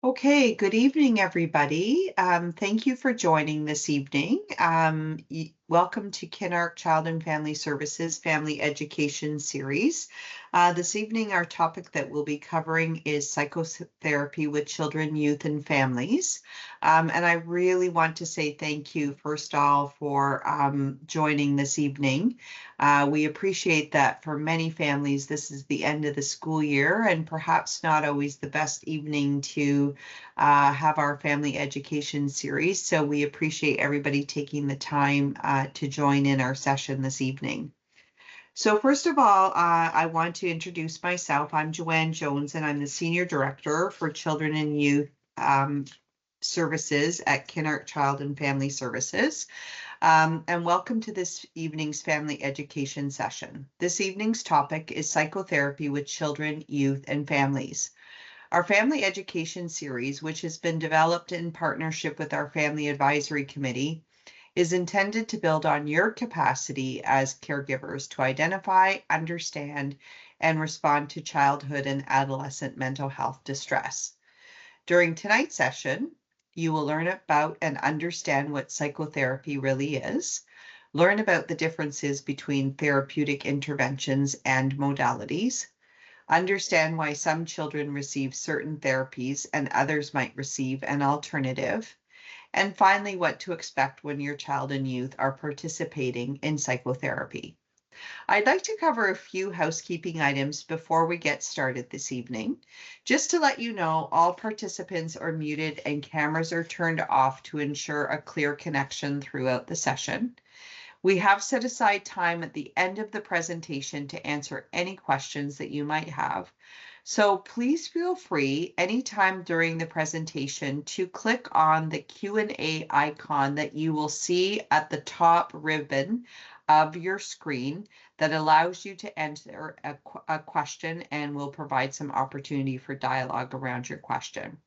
Okay, good evening, everybody. Thank you for joining this evening. Welcome to Kinark Child and Family Services Family Education Series. This evening, our topic that we'll be covering is psychotherapy with children, youth, and families. And I really want to say thank you, first of all, for joining this evening. We appreciate that for many families, this is the end of the school year and perhaps not always the best evening to have our family education series. So we appreciate everybody taking the time to join in our session this evening. So first of all, I want to introduce myself. I'm Joanne Jones, and I'm the Senior Director for Children and Youth Services at Kinark Child and Family Services. And welcome to this evening's family education session. This evening's topic is psychotherapy with children, youth, and families. Our family education series, which has been developed in partnership with our Family Advisory Committee, is intended to build on your capacity as caregivers to identify, understand, and respond to childhood and adolescent mental health distress. During tonight's session, you will learn about and understand what psychotherapy really is, learn about the differences between therapeutic interventions and modalities, understand why some children receive certain therapies and others might receive an alternative, and finally, what to expect when your child and youth are participating in psychotherapy. I'd like to cover a few housekeeping items before we get started this evening. Just to let you know, all participants are muted and cameras are turned off to ensure a clear connection throughout the session. We have set aside time at the end of the presentation to answer any questions that you might have. So please feel free anytime during the presentation to click on the Q&A icon that you will see at the top ribbon of your screen that allows you to enter a question and will provide some opportunity for dialogue around your question.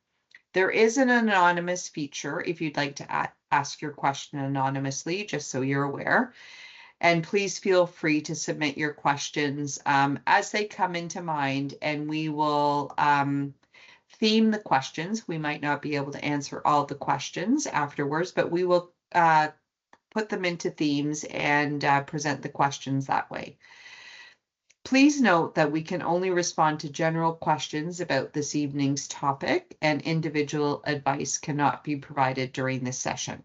There is an anonymous feature if you'd like to ask your question anonymously, just so you're aware. And please feel free to submit your questions as they come into mind, and we will theme the questions. We might not be able to answer all the questions afterwards, but we will put them into themes and present the questions that way. Please note that we can only respond to general questions about this evening's topic, and individual advice cannot be provided during this session.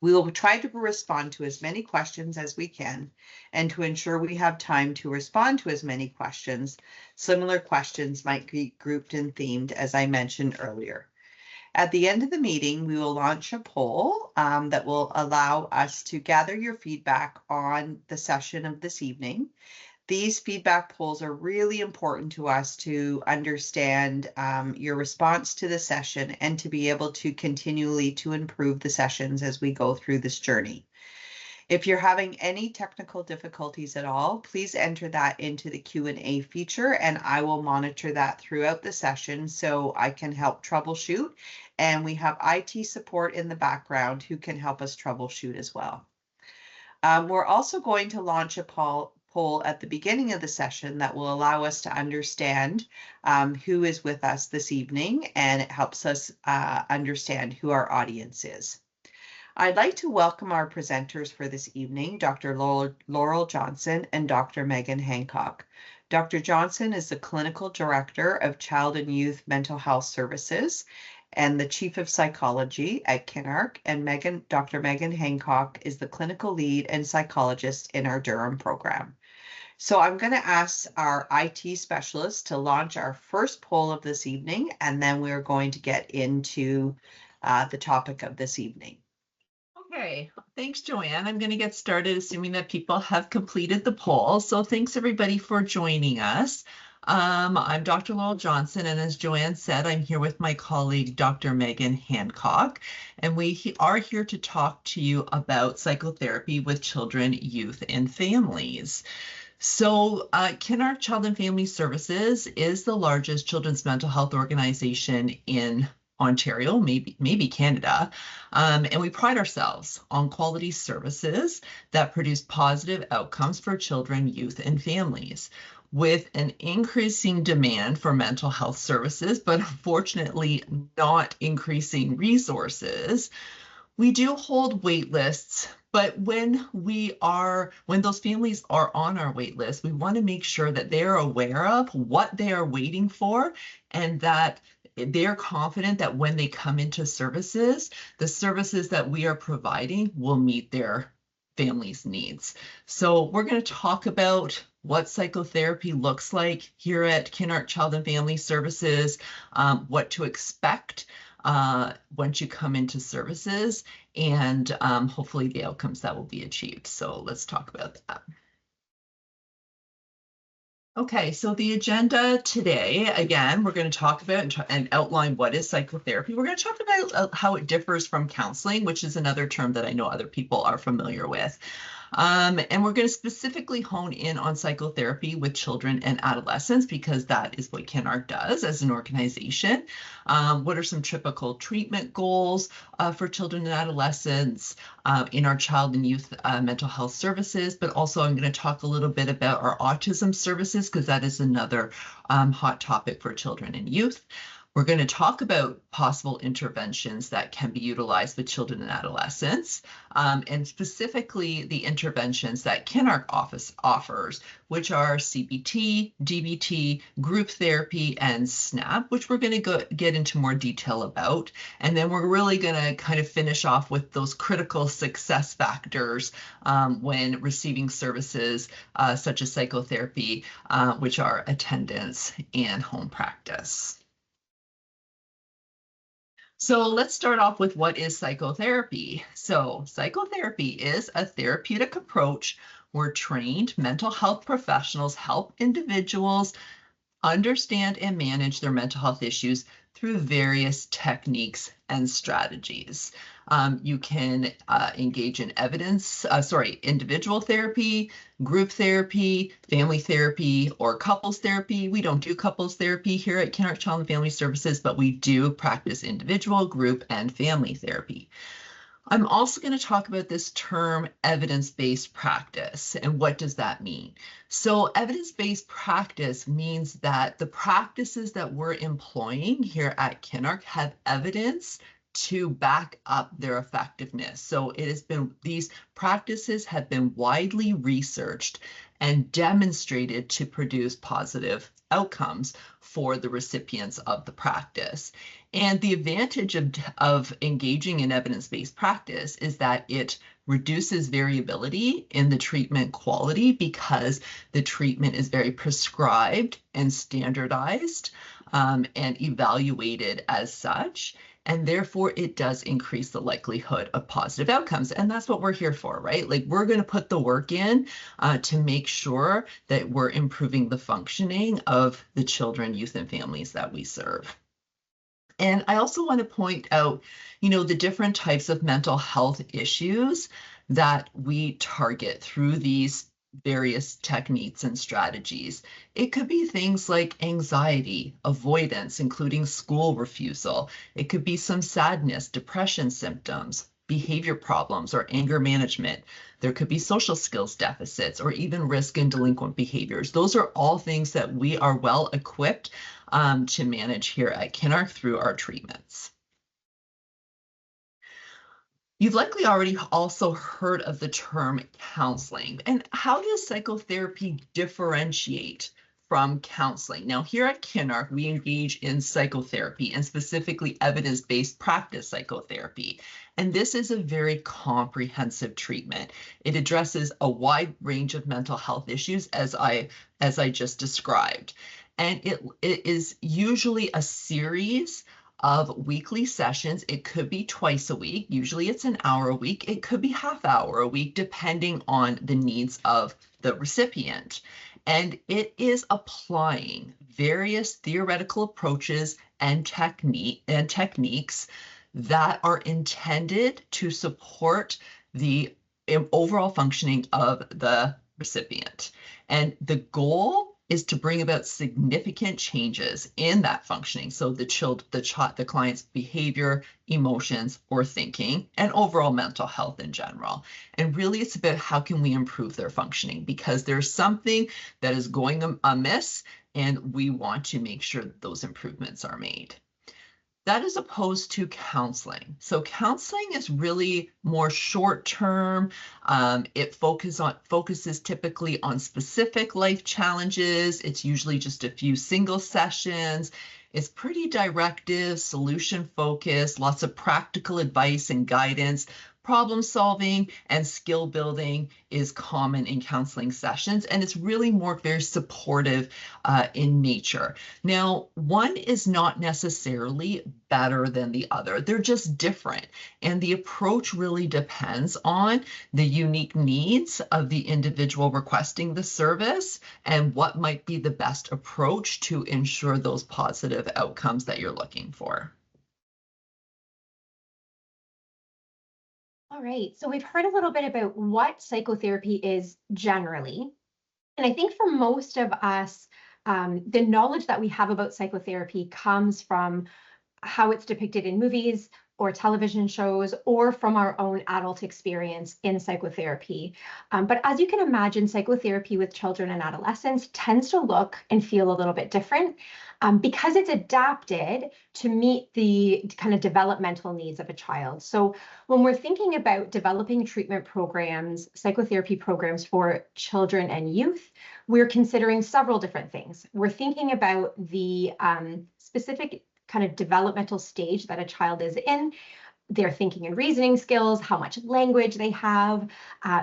We will try to respond to as many questions as we can, and to ensure we have time to respond to as many questions, similar questions might be grouped and themed, as I mentioned earlier. At the end of the meeting, we will launch a poll that will allow us to gather your feedback on the session of this evening. These feedback polls are really important to us to understand your response to the session and to be able to continually to improve the sessions as we go through this journey. If you're having any technical difficulties at all, please enter that into the Q&A feature, and I will monitor that throughout the session so I can help troubleshoot. And we have IT support in the background who can help us troubleshoot as well. We're also going to launch a poll at the beginning of the session that will allow us to understand who is with us this evening, and it helps us understand who our audience is. I'd like to welcome our presenters for this evening, Dr. Laurel Johnson and Dr. Megan Hancock. Dr. Johnson is the Clinical Director of Child and Youth Mental Health Services and the Chief of Psychology at Kinark, and Dr. Megan Hancock is the Clinical Lead and Psychologist in our Durham program. So I'm going to ask our IT specialist to launch our first poll of this evening, and then we're going to get into the topic of this evening. Okay, thanks, Joanne. I'm going to get started assuming that people have completed the poll. So thanks everybody for joining us. I'm Dr. Laurel Johnson, and as Joanne said, I'm here with my colleague, Dr. Megan Hancock, and we are here to talk to you about psychotherapy with children, youth, and families. So Kinark Child and Family Services is the largest children's mental health organization in Ontario, maybe Canada, and we pride ourselves on quality services that produce positive outcomes for children, youth, and families. with an increasing demand for mental health services, but unfortunately not increasing resources, we do hold wait lists. But when those families are on our wait list, we want to make sure that they are aware of what they are waiting for, and that they're confident that when they come into services, the services that we are providing will meet their family's needs. So we're going to talk about what psychotherapy looks like here at Kinark Child and Family Services, what to expect once you come into services, and hopefully the outcomes that will be achieved. So let's talk about that. Okay, so the agenda today, again, we're going to talk about and outline what is psychotherapy. We're going to talk about how it differs from counseling, which is another term that I know other people are familiar with. And we're going to specifically hone in on psychotherapy with children and adolescents, because that is what Kinark does as an organization. What are some typical treatment goals for children and adolescents in our child and youth mental health services? But also I'm going to talk a little bit about our autism services, because that is another hot topic for children and youth. We're going to talk about possible interventions that can be utilized with children and adolescents, and specifically the interventions that Kinark office offers, which are CBT, DBT, group therapy, and SNAP, which we're going to get into more detail about. And then we're really going to kind of finish off with those critical success factors when receiving services such as psychotherapy, which are attendance and home practice. So let's start off with what is psychotherapy. So psychotherapy is a therapeutic approach where trained mental health professionals help individuals understand and manage their mental health issues through various techniques and strategies. You can engage in individual therapy, group therapy, family therapy, or couples therapy. We don't do couples therapy here at Kinark Child and Family Services, but we do practice individual, group, and family therapy. I'm also going to talk about this term evidence-based practice, and what does that mean? So evidence-based practice means that the practices that we're employing here at Kinark have evidence to back up their effectiveness. So these practices have been widely researched and demonstrated to produce positive outcomes for the recipients of the practice. And the advantage of engaging in evidence-based practice is that it reduces variability in the treatment quality, because the treatment is very prescribed and standardized and evaluated as such. And therefore, it does increase the likelihood of positive outcomes. And that's what we're here for, right? Like, we're going to put the work in to make sure that we're improving the functioning of the children, youth, and families that we serve. And I also want to point out, the different types of mental health issues that we target through these various techniques and strategies. It could be things like anxiety, avoidance, including school refusal. It could be some sadness, depression symptoms, behavior problems, or anger management. There could be social skills deficits, or even risk and delinquent behaviors. Those are all things that we are well equipped to manage here at Kinark through our treatments. You've likely already also heard of the term counseling. And how does psychotherapy differentiate from counseling? Now, here at Kinark, we engage in psychotherapy, and specifically evidence-based practice psychotherapy. And this is a very comprehensive treatment. It addresses a wide range of mental health issues, as I just described. And it is usually a series of weekly sessions. It could be twice a week. Usually it's an hour a week. It could be half hour a week, depending on the needs of the recipient. And it is applying various theoretical approaches and techniques that are intended to support the overall functioning of the recipient. And the goal is to bring about significant changes in that functioning. So the client's behavior, emotions, or thinking, and overall mental health in general. And really it's about how can we improve their functioning, because there's something that is going amiss and we want to make sure that those improvements are made. That is opposed to counseling. So counseling is really more short-term. It focuses typically on specific life challenges. It's usually just a few single sessions. It's pretty directive, solution-focused, lots of practical advice and guidance. Problem solving and skill building is common in counseling sessions, and it's really more very supportive in nature. Now, one is not necessarily better than the other. They're just different, and the approach really depends on the unique needs of the individual requesting the service and what might be the best approach to ensure those positive outcomes that you're looking for. All right, so we've heard a little bit about what psychotherapy is generally. And I think for most of us, the knowledge that we have about psychotherapy comes from how it's depicted in movies or television shows, or from our own adult experience in psychotherapy. But as you can imagine, psychotherapy with children and adolescents tends to look and feel a little bit different because it's adapted to meet the kind of developmental needs of a child. So when we're thinking about developing treatment programs, psychotherapy programs for children and youth, we're considering several different things. We're thinking about the specific kind of developmental stage that a child is in, their thinking and reasoning skills, how much language they have,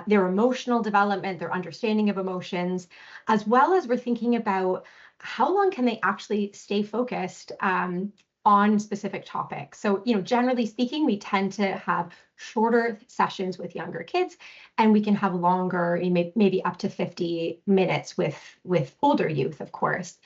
their emotional development, their understanding of emotions, as well as we're thinking about how long can they actually stay focused on specific topics. So, generally speaking, we tend to have shorter sessions with younger kids, and we can have longer, maybe up to 50 minutes with older youth, of course.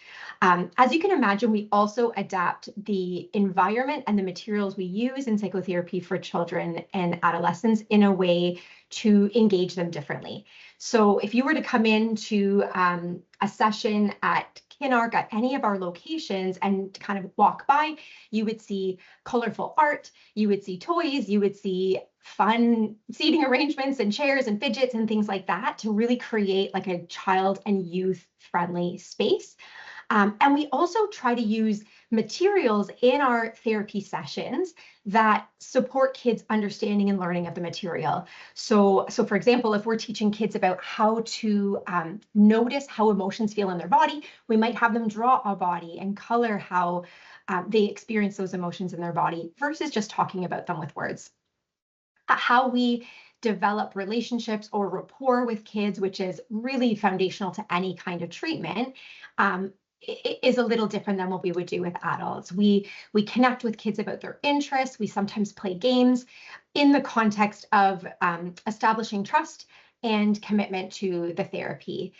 As you can imagine, we also adapt the environment and the materials we use in psychotherapy for children and adolescents in a way to engage them differently. So if you were to come into a session at Kinark at any of our locations and kind of walk by, you would see colorful art, you would see toys, you would see fun seating arrangements and chairs and fidgets and things like that to really create like a child and youth friendly space. And we also try to use materials in our therapy sessions that support kids' understanding and learning of the material. So for example, if we're teaching kids about how to notice how emotions feel in their body, we might have them draw a body and color how they experience those emotions in their body versus just talking about them with words. How we develop relationships or rapport with kids, which is really foundational to any kind of treatment, is a little different than what we would do with adults. We connect with kids about their interests. We sometimes play games in the context of establishing trust and commitment to the therapy.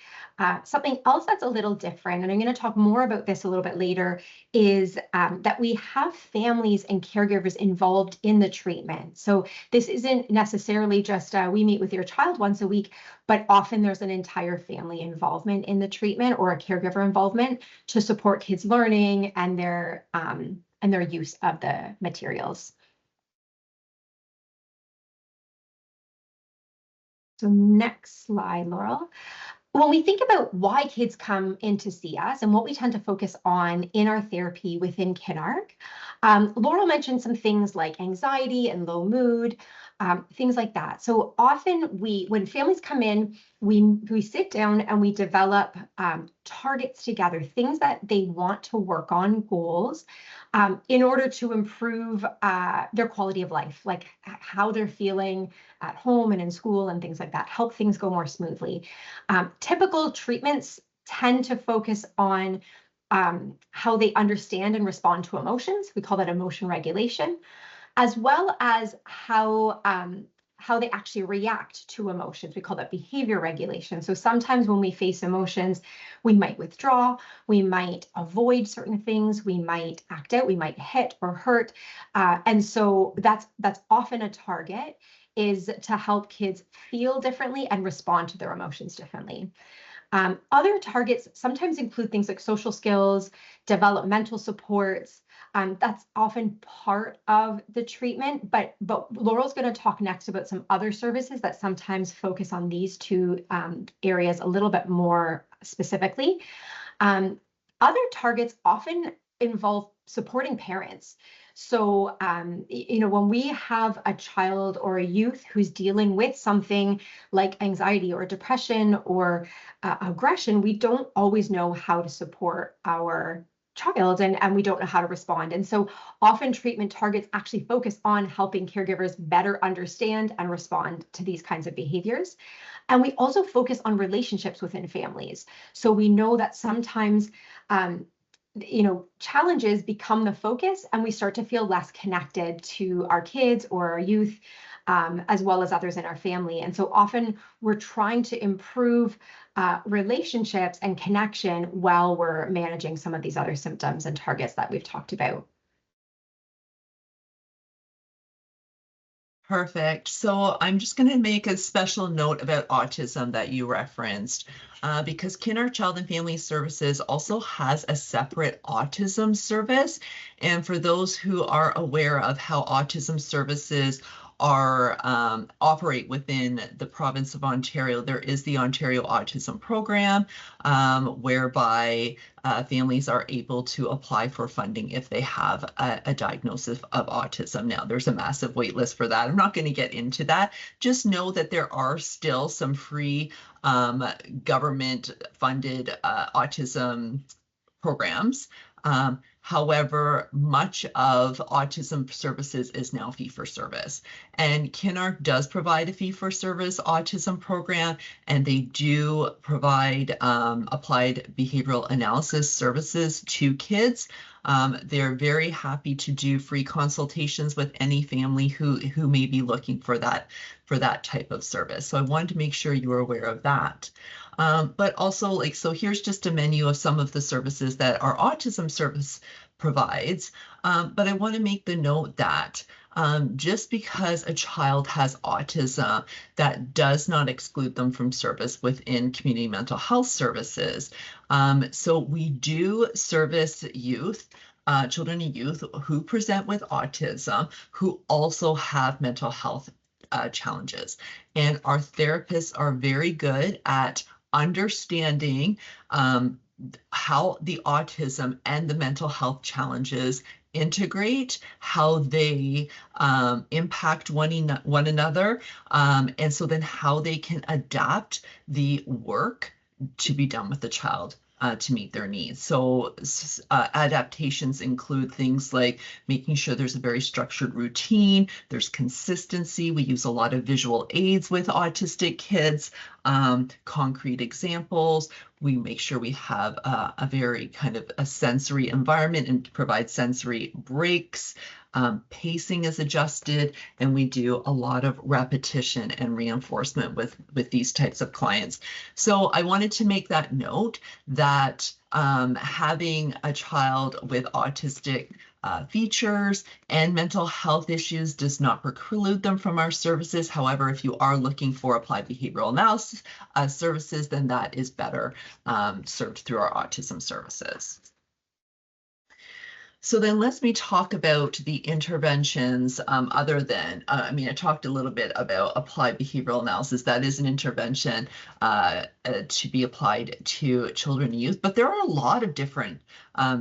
Something else that's a little different, and I'm going to talk more about this a little bit later, is that we have families and caregivers involved in the treatment. So this isn't necessarily just we meet with your child once a week, but often there's an entire family involvement in the treatment or a caregiver involvement to support kids' learning and their use of the materials. So next slide, Laurel. When we think about why kids come in to see us and what we tend to focus on in our therapy within Kinark, Laurel mentioned some things like anxiety and low mood, things like that. So often when families come in, we sit down and we develop targets together, things that they want to work on, goals, in order to improve their quality of life, like how they're feeling at home and in school and things like that, help things go more smoothly. Typical treatments tend to focus on how they understand and respond to emotions. We call that emotion regulation, as well as how they actually react to emotions. We call that behavior regulation. So sometimes when we face emotions, we might withdraw, we might avoid certain things, we might act out, we might hit or hurt. And so that's often a target, is to help kids feel differently and respond to their emotions differently. Other targets sometimes include things like social skills, developmental supports. That's often part of the treatment, but Laurel's going to talk next about some other services that sometimes focus on these two areas a little bit more specifically. Other targets often involve supporting parents. So, when we have a child or a youth who's dealing with something like anxiety or depression or aggression, we don't always know how to support our child, and we don't know how to respond. And so often treatment targets actually focus on helping caregivers better understand and respond to these kinds of behaviors. And we also focus on relationships within families. So we know that sometimes challenges become the focus, and we start to feel less connected to our kids or our youth, as well as others in our family. And so often we're trying to improve relationships and connection while we're managing some of these other symptoms and targets that we've talked about. Perfect. So I'm just going to make a special note about autism that you referenced, because Kinner Child and Family Services also has a separate autism service. And for those who are aware of how autism services are operate within the province of Ontario, there is the Ontario Autism Program, whereby families are able to apply for funding if they have a diagnosis of autism. Now, there's a massive wait list for that. I'm not going to get into that. Just know that there are still some free government-funded autism programs. However, much of autism services is now fee-for-service, and Kinark does provide a fee-for-service autism program, and they do provide applied behavioral analysis services to kids. They're very happy to do free consultations with any family who may be looking for that type of service. So I wanted to make sure you were aware of that. But also, so here's just a menu of some of the services that our autism service provides. But I want to make the note that just because a child has autism, that does not exclude them from service within community mental health services. So we do service youth, children and youth who present with autism, who also have mental health challenges. And our therapists are very good at understanding how the autism and the mental health challenges integrate, how they impact one another, and so then how they can adapt the work to be done with the child to meet their needs. So adaptations include things like making sure there's a very structured routine, there's consistency. We use a lot of visual aids with autistic kids, concrete examples. We make sure we have a very kind of a sensory environment and provide sensory breaks. Pacing is adjusted, and we do a lot of repetition and reinforcement with these types of clients. So I wanted to make that note that having a child with autistic features and mental health issues does not preclude them from our services. However, if you are looking for applied behavioral analysis services, then that is better served through our autism services. So then let me talk about the interventions other than, I talked a little bit about applied behavioral analysis. That is an intervention to be applied to children and youth, but there are a lot of different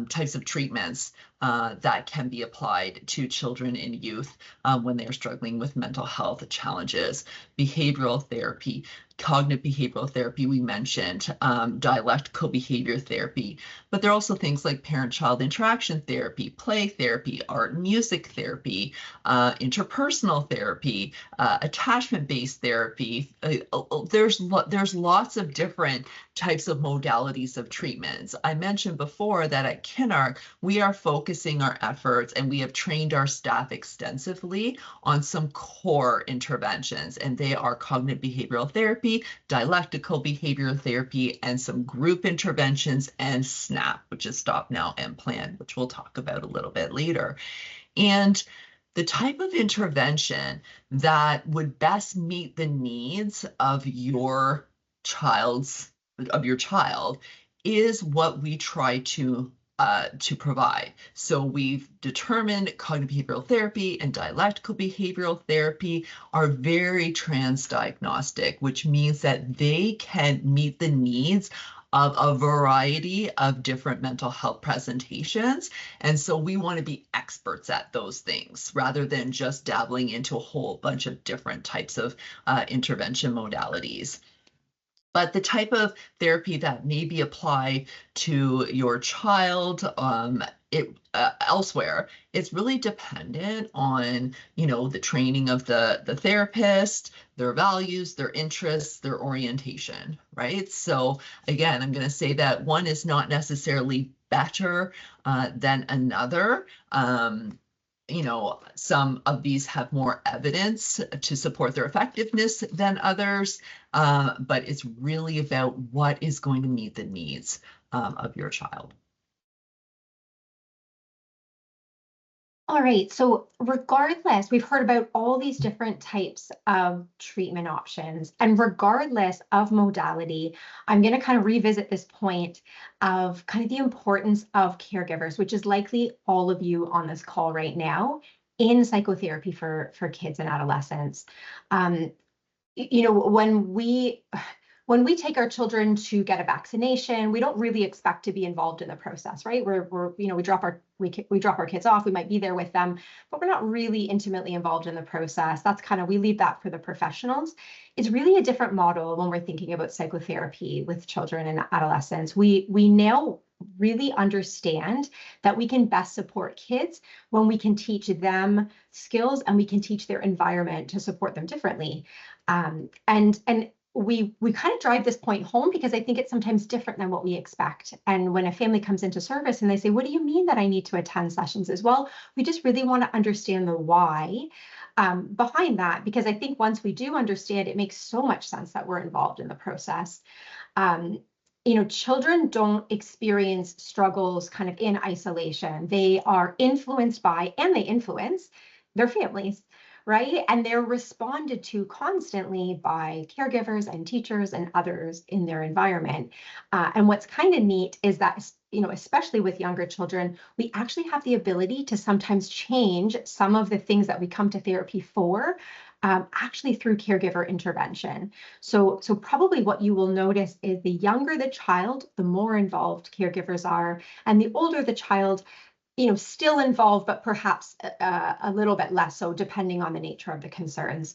types of treatments that can be applied to children and youth when they are struggling with mental health challenges. Behavioral therapy, cognitive behavioral therapy, we mentioned, dialectical behavior therapy, but there are also things like parent-child interaction therapy, play therapy, art and music therapy, interpersonal therapy, attachment-based therapy. There's lots of different types of modalities of treatments. I mentioned before that at Kinark, we are focusing our efforts, and we have trained our staff extensively on some core interventions, and they are cognitive behavioral therapy, dialectical behavior therapy, and some group interventions, and SNAP, which is Stop Now and Plan, which we'll talk about a little bit later. And the type of intervention that would best meet the needs of your child's of your child is what we try to provide. So we've determined cognitive behavioral therapy and dialectical behavioral therapy are very transdiagnostic, which means that they can meet the needs of a variety of different mental health presentations. And so we want to be experts at those things rather than just dabbling into a whole bunch of different types of intervention modalities. But the type of therapy that may be applied to your child elsewhere, it's really dependent on, the training of the therapist, their values, their interests, their orientation, right? So again, I'm going to say that one is not necessarily better than another. Some of these have more evidence to support their effectiveness than others, but it's really about what is going to meet the needs of your child. All right, so regardless, we've heard about all these different types of treatment options, and regardless of modality, I'm going to kind of revisit this point of kind of the importance of caregivers, which is likely all of you on this call right now in psychotherapy for kids and adolescents. When we take our children to get a vaccination, we don't really expect to be involved in the process, right? We drop our kids off, we might be there with them, but we're not really intimately involved in the process. We leave that for the professionals. It's really a different model when we're thinking about psychotherapy with children and adolescents. We now really understand that we can best support kids when we can teach them skills and we can teach their environment to support them differently. And we kind of drive this point home because I think it's sometimes different than what we expect. And when a family comes into service and they say, what do you mean that I need to attend sessions as well? We just really want to understand the why behind that, because I think once we do understand, it makes so much sense that we're involved in the process. Children don't experience struggles kind of in isolation. They are influenced by, and they influence their families, right? And they're responded to constantly by caregivers and teachers and others in their environment. And what's kind of neat is that, especially with younger children, we actually have the ability to sometimes change some of the things that we come to therapy for, actually through caregiver intervention. So probably what you will notice is the younger the child, the more involved caregivers are, and the older the child, still involved, but perhaps a little bit less so, depending on the nature of the concerns.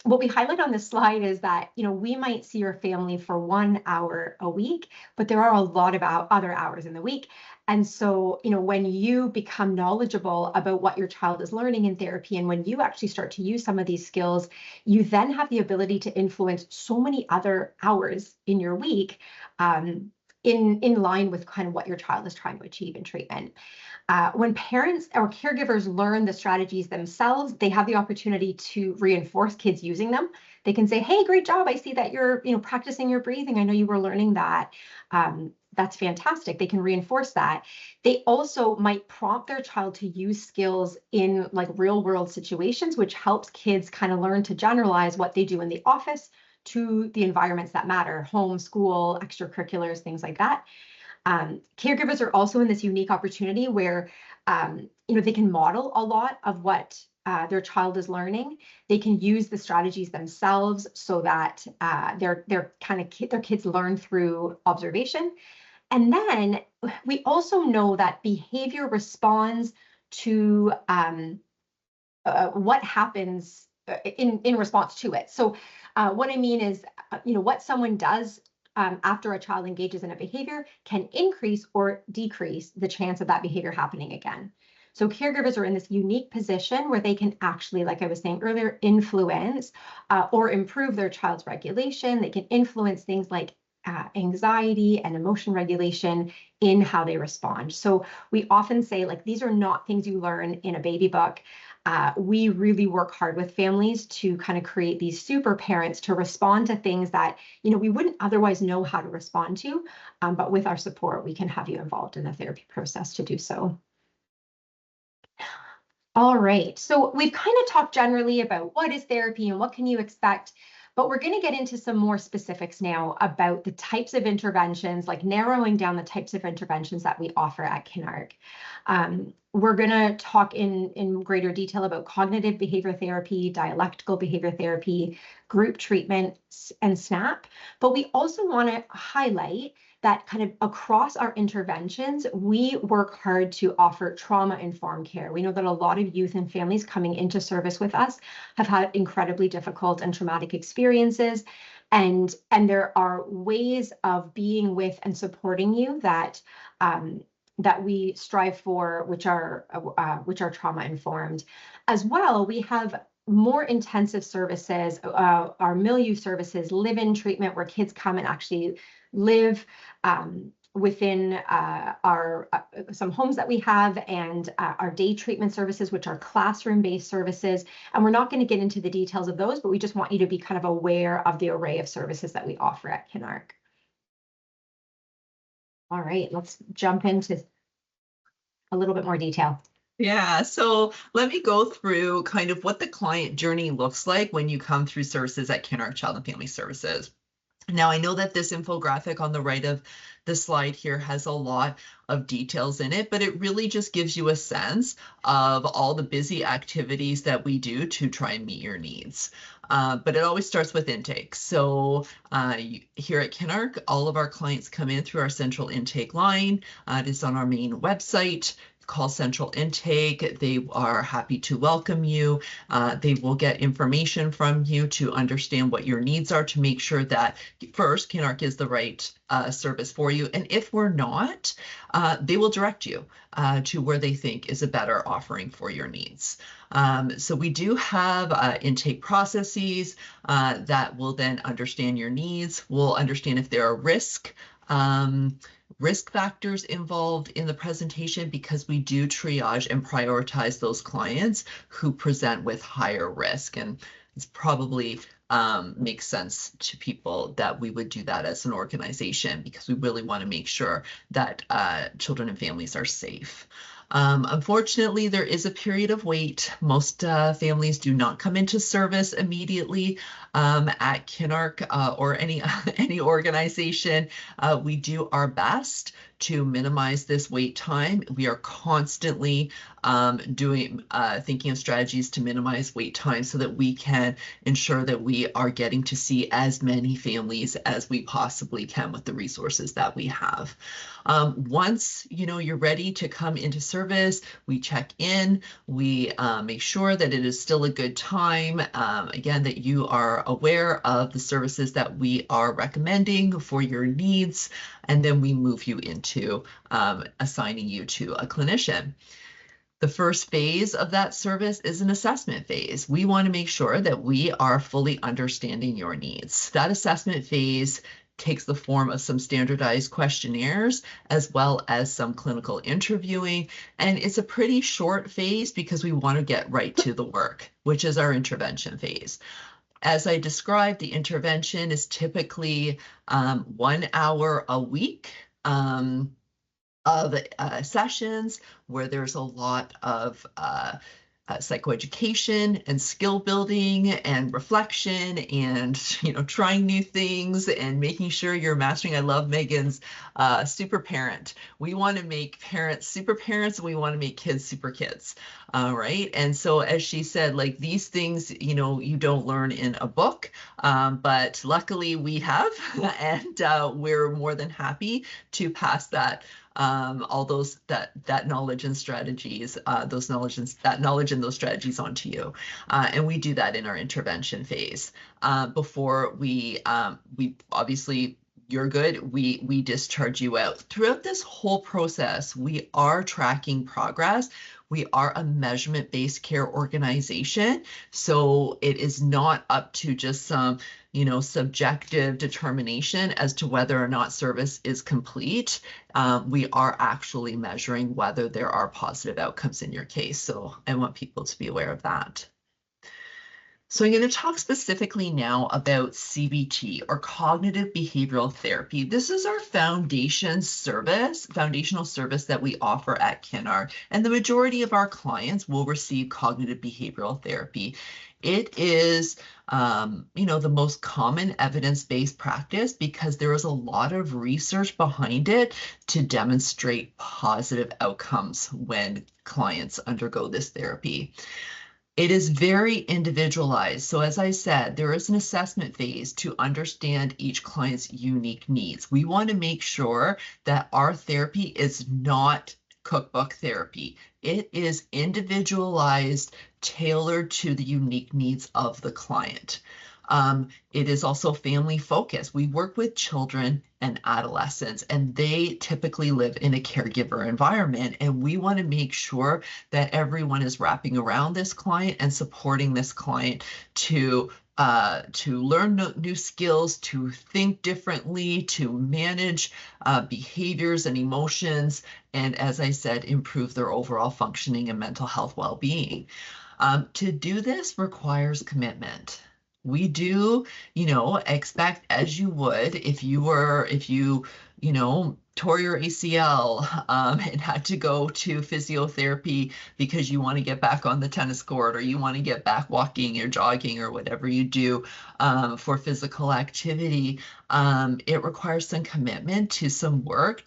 What we highlight on this slide is that, we might see your family for 1 hour a week, but there are a lot of other hours in the week. And so, when you become knowledgeable about what your child is learning in therapy, and when you actually start to use some of these skills, you then have the ability to influence so many other hours in your week, in line with kind of what your child is trying to achieve in treatment. When parents or caregivers learn the strategies themselves, they have the opportunity to reinforce kids using them. They can say, hey, great job. I see that you're practicing your breathing. I know you were learning that. That's fantastic. They can reinforce that. They also might prompt their child to use skills in like real world situations, which helps kids kind of learn to generalize what they do in the office to the environments that matter: home, school, extracurriculars, things like that. Caregivers are also in this unique opportunity where, they can model a lot of what their child is learning. They can use the strategies themselves so that their kids learn through observation. And then we also know that behavior responds to what happens in response to it. So what I mean is, what someone does after a child engages in a behavior can increase or decrease the chance of that behavior happening again. So caregivers are in this unique position where they can actually, like I was saying earlier, influence or improve their child's regulation. They can influence things like anxiety and emotion regulation in how they respond. So we often say, like, these are not things you learn in a baby book. We really work hard with families to kind of create these super parents to respond to things that, we wouldn't otherwise know how to respond to. But with our support, we can have you involved in the therapy process to do so. All right, so we've kind of talked generally about what is therapy and what can you expect. But we're going to get into some more specifics now about the types of interventions, like narrowing down the types of interventions that we offer at Kinark. We're going to talk in greater detail about cognitive behavior therapy, dialectical behavior therapy, group treatment, and SNAP. But we also want to highlight that kind of across our interventions, we work hard to offer trauma-informed care. We know that a lot of youth and families coming into service with us have had incredibly difficult and traumatic experiences. And there are ways of being with and supporting you that that we strive for, which are trauma-informed. As well, we have more intensive services, our milieu services, live-in treatment, where kids come and actually live within our some homes that we have, and our day treatment services, which are classroom-based services. And we're not going to get into the details of those, but we just want you to be kind of aware of the array of services that we offer at Kinark. All right, let's jump into a little bit more detail. Yeah, so let me go through kind of what the client journey looks like when you come through services at Kinark Child and Family Services. Now, I know that this infographic on the right of the slide here has a lot of details in it, but it really just gives you a sense of all the busy activities that we do to try and meet your needs. But it always starts with intake. So here at Kinark, all of our clients come in through our central intake line. It is on our main website. Call Central Intake. They are happy to welcome you. They will get information from you to understand what your needs are, to make sure that first Kinark is the right service for you. And if we're not, they will direct you to where they think is a better offering for your needs. So we do have intake processes that will then understand your needs. We'll understand if there are risk factors involved in the presentation, because we do triage and prioritize those clients who present with higher risk. And it's probably makes sense to people that we would do that as an organization, because we really want to make sure that children and families are safe. Unfortunately, there is a period of wait. Most families do not come into service immediately at Kinark or any organization. We do our best to minimize this wait time. We are constantly thinking of strategies to minimize wait time so that we can ensure that we are getting to see as many families as we possibly can with the resources that we have. Once you're ready to come into service, we check in, we make sure that it is still a good time, again, that you are aware of the services that we are recommending for your needs, and then we move you into assigning you to a clinician. The first phase of that service is an assessment phase. We want to make sure that we are fully understanding your needs. That assessment phase takes the form of some standardized questionnaires as well as some clinical interviewing. And it's a pretty short phase because we want to get right to the work, which is our intervention phase. As I described, the intervention is typically 1 hour a week of sessions where there's a lot of psychoeducation and skill building and reflection and trying new things and making sure you're mastering. I love Megan's super parent. We want to make parents super parents, and we want to make kids super kids. Right. And so, as she said, like, these things you don't learn in a book, but luckily we have, and we're more than happy to pass that all those that knowledge and strategies, that knowledge and those strategies onto you, and we do that in our intervention phase. Before we obviously, you're good, we discharge you out. Throughout this whole process, we are tracking progress. We are a measurement-based care organization, so it is not up to just some subjective determination as to whether or not service is complete. We are actually measuring whether there are positive outcomes in your case. So I want people to be aware of that. So I'm going to talk specifically now about CBT, or cognitive behavioral therapy. This is our foundational service that we offer at Kinnar, and the majority of our clients will receive cognitive behavioral therapy. It is, the most common evidence-based practice because there is a lot of research behind it to demonstrate positive outcomes when clients undergo this therapy. It is very individualized. So as I said, there is an assessment phase to understand each client's unique needs. We want to make sure that our therapy is not cookbook therapy. It is individualized, tailored to the unique needs of the client. It is also family focused. We work with children and adolescents, and they typically live in a caregiver environment. And we want to make sure that everyone is wrapping around this client and supporting this client to learn new skills, to think differently, to manage behaviors and emotions, and as I said, improve their overall functioning and mental health well-being. To do this requires commitment. We do, expect, as you would if you tore your ACL and had to go to physiotherapy because you want to get back on the tennis court, or you want to get back walking or jogging or whatever you do for physical activity. It requires some commitment to some work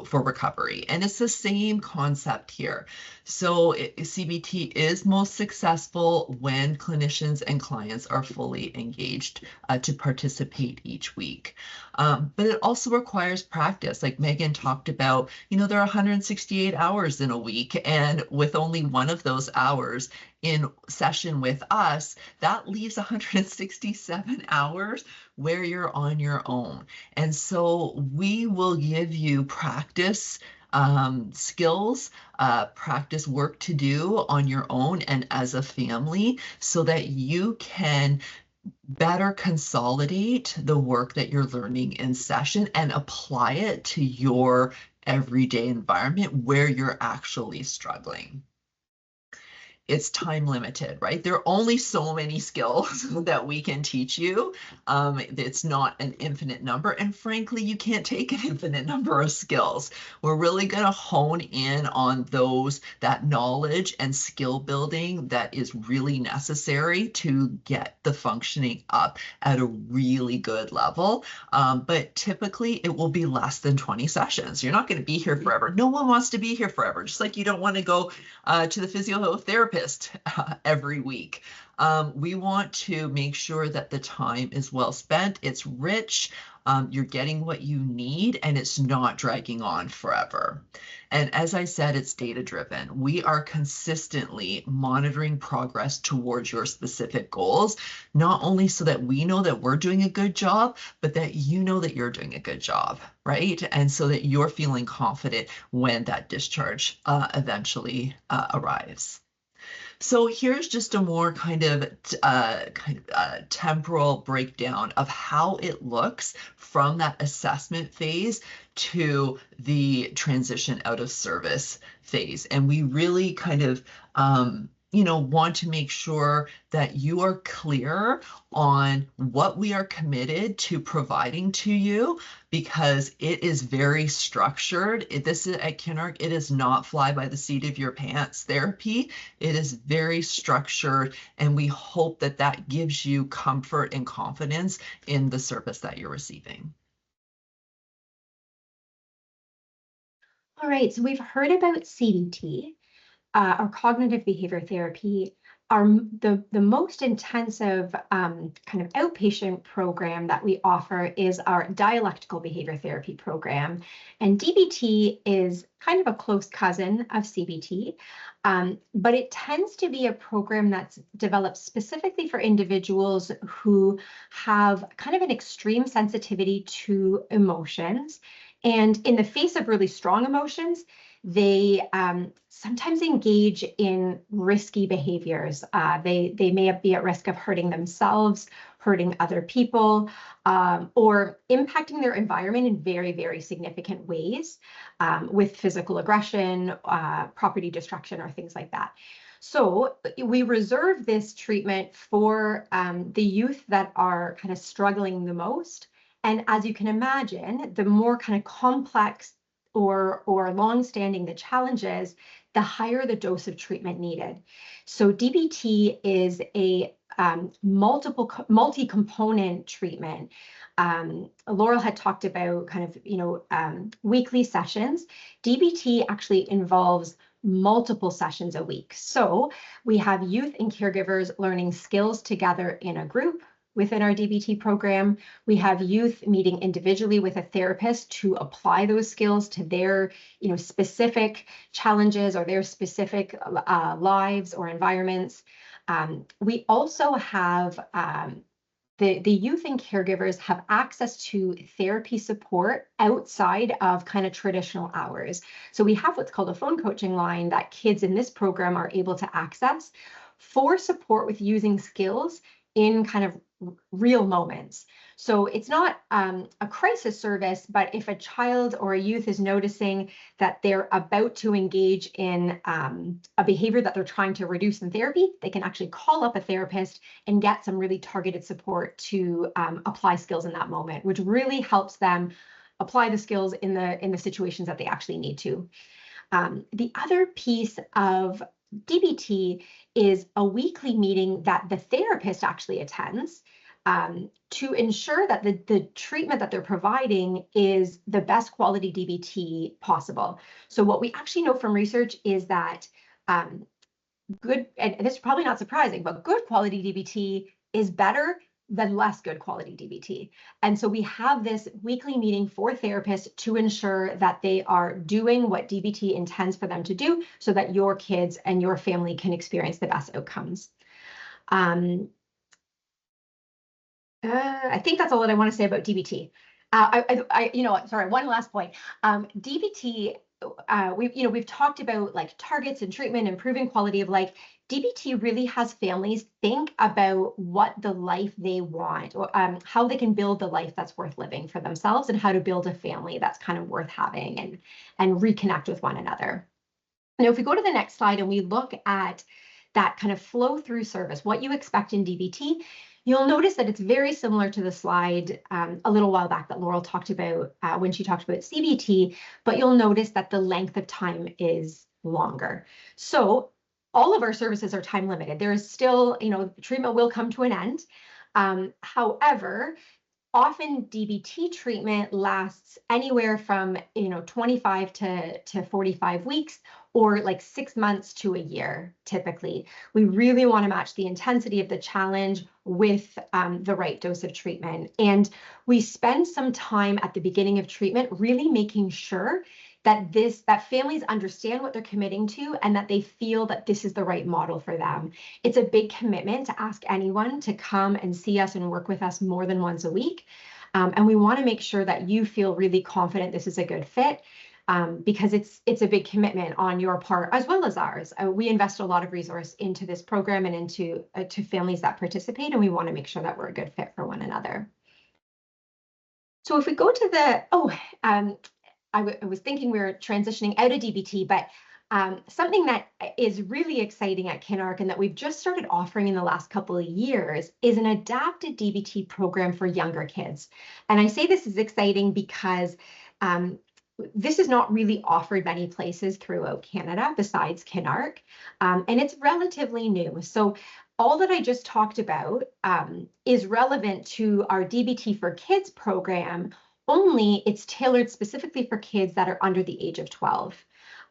for recovery. And it's the same concept here. So CBT is most successful when clinicians and clients are fully engaged to participate each week. But it also requires practice. Like Megan talked about, there are 168 hours in a week, and with only one of those hours in session with us, that leaves 167 hours where you're on your own. And so we will give you practice skills, practice work to do on your own and as a family, so that you can better consolidate the work that you're learning in session and apply it to your everyday environment where you're actually struggling. It's time limited, right? There are only so many skills that we can teach you. It's not an infinite number. And frankly, you can't take an infinite number of skills. We're really going to hone in on that knowledge and skill building that is really necessary to get the functioning up at a really good level. But typically it will be less than 20 sessions. You're not going to be here forever. No one wants to be here forever. Just like you don't want to go to the physiotherapist every week. We want to make sure that the time is well spent, it's rich, you're getting what you need, and it's not dragging on forever. And as I said, it's data-driven. We are consistently monitoring progress towards your specific goals, not only so that we know that we're doing a good job, but that you know that you're doing a good job, right? And so that you're feeling confident when that discharge eventually arrives. So here's just a more kind of temporal breakdown of how it looks from that assessment phase to the transition out of service phase. And we really kind of want to make sure that you are clear on what we are committed to providing to you, because it is very structured. This is at Kinnar, it is not fly by the seat of your pants therapy. It is very structured, and we hope that that gives you comfort and confidence in the service that you're receiving. All right, so we've heard about CBT. Our cognitive behavior therapy. The most intensive kind of outpatient program that we offer is our dialectical behavior therapy program. And DBT is kind of a close cousin of CBT, but it tends to be a program that's developed specifically for individuals who have kind of an extreme sensitivity to emotions. And in the face of really strong emotions, they sometimes engage in risky behaviors. They may be at risk of hurting themselves hurting other people, or impacting their environment in very, very significant ways, with physical aggression, property destruction, or things like that. So we reserve this treatment for the youth that are kind of struggling the most. And as you can imagine, the more kind of complex or long-standing the challenges, the higher the dose of treatment needed. So DBT is a multi-component treatment. Laurel had talked about kind of, weekly sessions. DBT actually involves multiple sessions a week. So we have youth and caregivers learning skills together in a group within our DBT program. We have youth meeting individually with a therapist to apply those skills to their, specific challenges or their specific lives or environments. We also have the youth and caregivers have access to therapy support outside of kind of traditional hours. So we have what's called a phone coaching line that kids in this program are able to access for support with using skills in kind of real moments. So it's not a crisis service, but if a child or a youth is noticing that they're about to engage in a behavior that they're trying to reduce in therapy, they can actually call up a therapist and get some really targeted support to apply skills in that moment, which really helps them apply the skills in the situations that they actually need to. The other piece of DBT is a weekly meeting that the therapist actually attends to ensure that the treatment that they're providing is the best quality DBT possible. So what we actually know from research is that good, and this is probably not surprising, but good quality DBT is better than less good quality DBT. And so we have this weekly meeting for therapists to ensure that they are doing what DBT intends for them to do so that your kids and your family can experience the best outcomes. I think that's all that I want to say about DBT. Sorry, one last point. DBT, we've talked about like targets and treatment, improving quality of life. DBT really has families think about what the life they want, or how they can build the life that's worth living for themselves, and how to build a family that's kind of worth having and reconnect with one another. Now, if we go to the next slide and we look at that kind of flow through service, what you expect in DBT, you'll notice that it's very similar to the slide a little while back that Laurel talked about when she talked about CBT, but you'll notice that the length of time is longer. So all of our services are time limited. There is still, treatment will come to an end. However, often DBT treatment lasts anywhere from 25 to 45 weeks, or like 6 months to a year. Typically, we really want to match the intensity of the challenge with the right dose of treatment. And we spend some time at the beginning of treatment really making sure that families understand what they're committing to and that they feel that this is the right model for them. It's a big commitment to ask anyone to come and see us and work with us more than once a week. And we want to make sure that you feel really confident this is a good fit, because it's a big commitment on your part as well as ours. We invest a lot of resource into this program and into to families that participate, and we want to make sure that we're a good fit for one another. So if we go to the, I was thinking we were transitioning out of DBT, but something that is really exciting at Kinark and that we've just started offering in the last couple of years is an adapted DBT program for younger kids. And I say this is exciting because this is not really offered many places throughout Canada besides Kinark, and it's relatively new. So all that I just talked about is relevant to our DBT for Kids program, only it's tailored specifically for kids that are under the age of 12.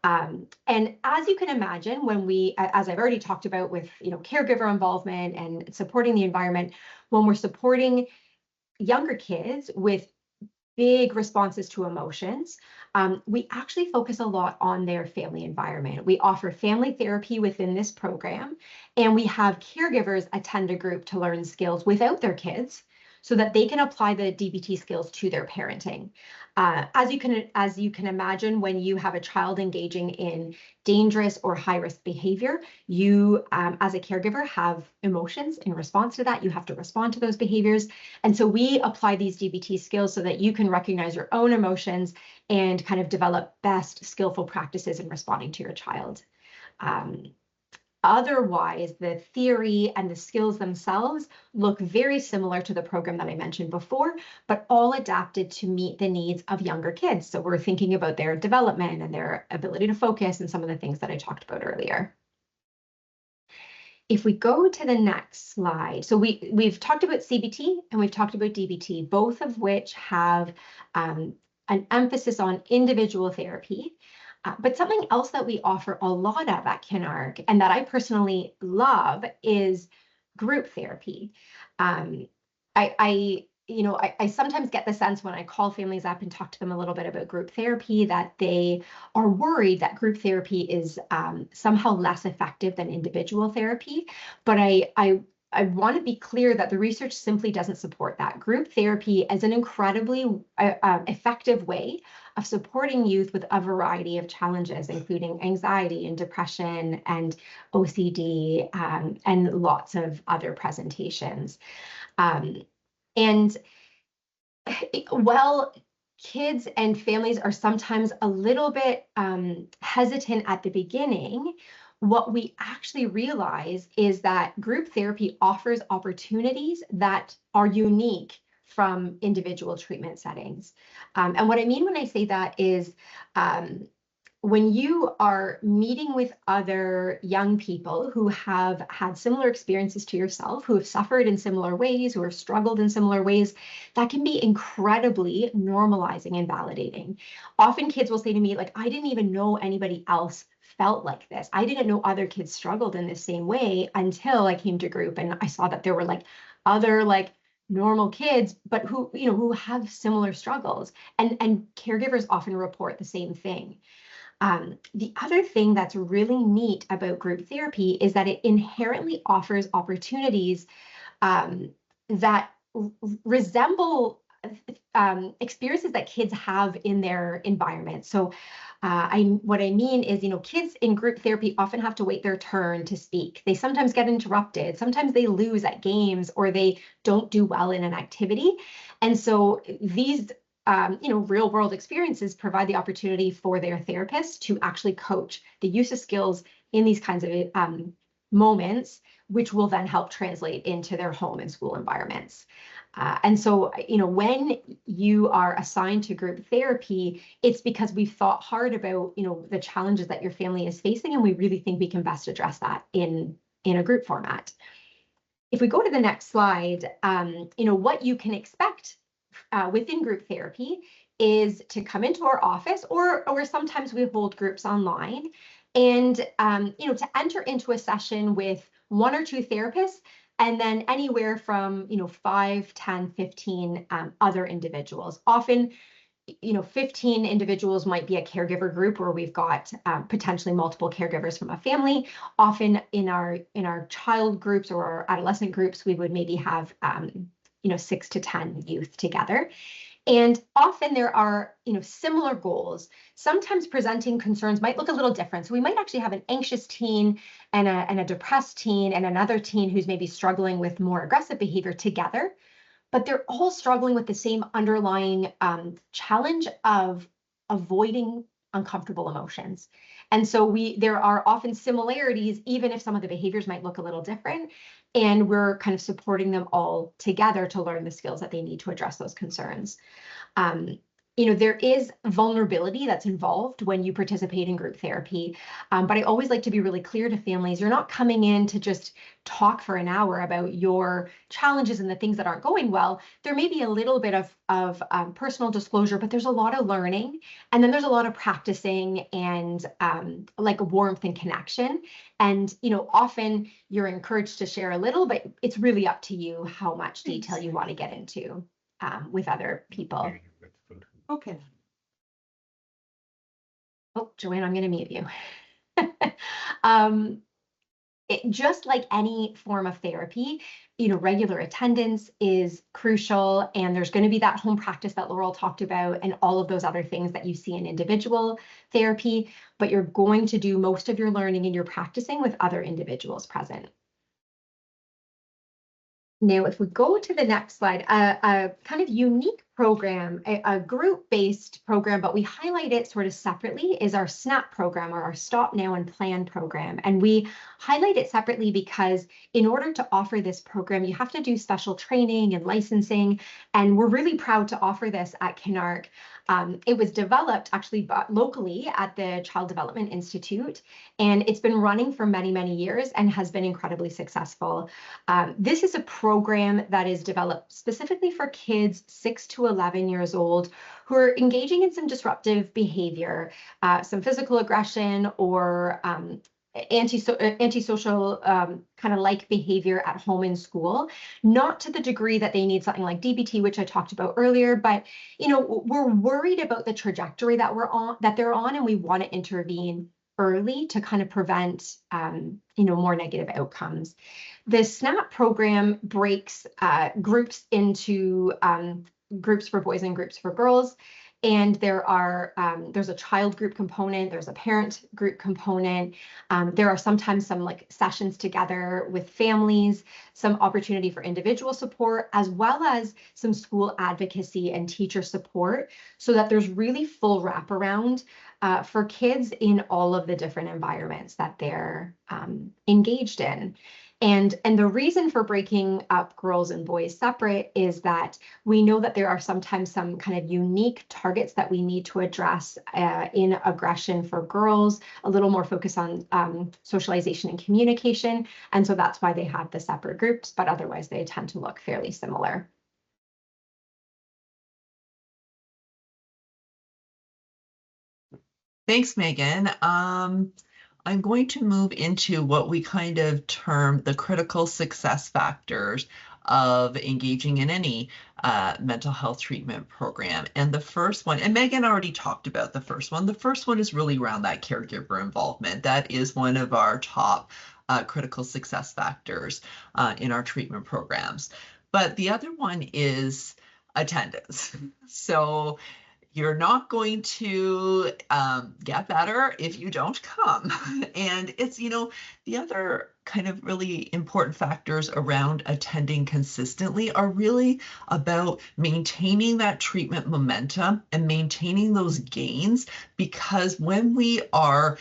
And as you can imagine, when we, as I've already talked about with caregiver involvement and supporting the environment, when we're supporting younger kids with big responses to emotions, we actually focus a lot on their family environment. We offer family therapy within this program, and we have caregivers attend a group to learn skills without their kids so that they can apply the DBT skills to their parenting. As you can imagine, when you have a child engaging in dangerous or high-risk behavior, you, as a caregiver, have emotions in response to that. You have to respond to those behaviors. And so we apply these DBT skills so that you can recognize your own emotions and kind of develop best skillful practices in responding to your child. Otherwise, the theory and the skills themselves look very similar to the program that I mentioned before, but all adapted to meet the needs of younger kids. So we're thinking about their development and their ability to focus and some of the things that I talked about earlier. If we go to the next slide, so we've talked about CBT and we've talked about DBT, both of which have an emphasis on individual therapy. But something else that we offer a lot of at Kinark, and that I personally love, is group therapy. I sometimes get the sense when I call families up and talk to them a little bit about group therapy that they are worried that group therapy is somehow less effective than individual therapy. But I want to be clear that the research simply doesn't support that. Group therapy is an incredibly effective way of supporting youth with a variety of challenges, including anxiety and depression and OCD and lots of other presentations. And while kids and families are sometimes a little bit hesitant at the beginning, what we actually realize is that group therapy offers opportunities that are unique from individual treatment settings. And what I mean when I say that is when you are meeting with other young people who have had similar experiences to yourself, who have suffered in similar ways, who have struggled in similar ways, that can be incredibly normalizing and validating. Often kids will say to me, like, I didn't even know anybody else felt like this. I didn't know other kids struggled in the same way until I came to group and I saw that there were like other like normal kids, but who have similar struggles, and caregivers often report the same thing. The other thing that's really neat about group therapy is that it inherently offers opportunities that resemble experiences that kids have in their environment. So what I mean is, kids in group therapy often have to wait their turn to speak. They sometimes get interrupted. Sometimes they lose at games or they don't do well in an activity. And so these real world experiences provide the opportunity for their therapist to actually coach the use of skills in these kinds of moments, which will then help translate into their home and school environments. And so, when you are assigned to group therapy, it's because we've thought hard about, the challenges that your family is facing, and we really think we can best address that in a group format. If we go to the next slide, what you can expect within group therapy is to come into our office, or sometimes we hold groups online, and to enter into a session with 1 or 2 therapists, and then anywhere from 5, 10, 15 other individuals. Often 15 individuals might be a caregiver group where we've got potentially multiple caregivers from a family. Often in our child groups or our adolescent groups, we would maybe have 6 to 10 youth together. And often there are, similar goals. Sometimes presenting concerns might look a little different. So we might actually have an anxious teen and a depressed teen and another teen who's maybe struggling with more aggressive behavior together, but they're all struggling with the same underlying challenge of avoiding uncomfortable emotions. And so there are often similarities, even if some of the behaviors might look a little different. And we're kind of supporting them all together to learn the skills that they need to address those concerns. There is vulnerability that's involved when you participate in group therapy. But I always like to be really clear to families, you're not coming in to just talk for an hour about your challenges and the things that aren't going well. There may be a little bit of personal disclosure, but there's a lot of learning. And then there's a lot of practicing and like warmth and connection. And, often you're encouraged to share a little, but it's really up to you how much detail you want to get into with other people. Okay. Oh, Joanne, I'm going to mute you. just like any form of therapy, regular attendance is crucial, and there's going to be that home practice that Laurel talked about and all of those other things that you see in individual therapy, but you're going to do most of your learning and your practicing with other individuals present. Now, if we go to the next slide, a kind of unique program, a group-based program, but we highlight it sort of separately, is our SNAP program, or our Stop Now and Plan program. And we highlight it separately because in order to offer this program, you have to do special training and licensing. And we're really proud to offer this at Kinark. It was developed actually locally at the Child Development Institute, and it's been running for many, many years and has been incredibly successful. This is a program that is developed specifically for kids 6 to 11 years old who are engaging in some disruptive behavior, some physical aggression, or antisocial kind of like behavior at home and school, not to the degree that they need something like DBT, which I talked about earlier, but we're worried about the trajectory that they're on, and we want to intervene early to kind of prevent more negative outcomes. The SNAP program breaks groups into groups for boys and groups for girls. And there's a child group component, there's a parent group component. There are sometimes some sessions together with families, some opportunity for individual support, as well as some school advocacy and teacher support, so that there's really full wraparound for kids in all of the different environments that they're engaged in. And the reason for breaking up girls and boys separate is that we know that there are sometimes some kind of unique targets that we need to address in aggression for girls, a little more focus on socialization and communication. And so that's why they have the separate groups, but otherwise they tend to look fairly similar. Thanks, Megan. I'm going to move into what we kind of term the critical success factors of engaging in any mental health treatment program. And the first one, and Megan already talked about the first one. The first one is really around that caregiver involvement. That is one of our top critical success factors in our treatment programs. But the other one is attendance. So you're not going to get better if you don't come. And it's, the other kind of really important factors around attending consistently are really about maintaining that treatment momentum and maintaining those gains, because when we are,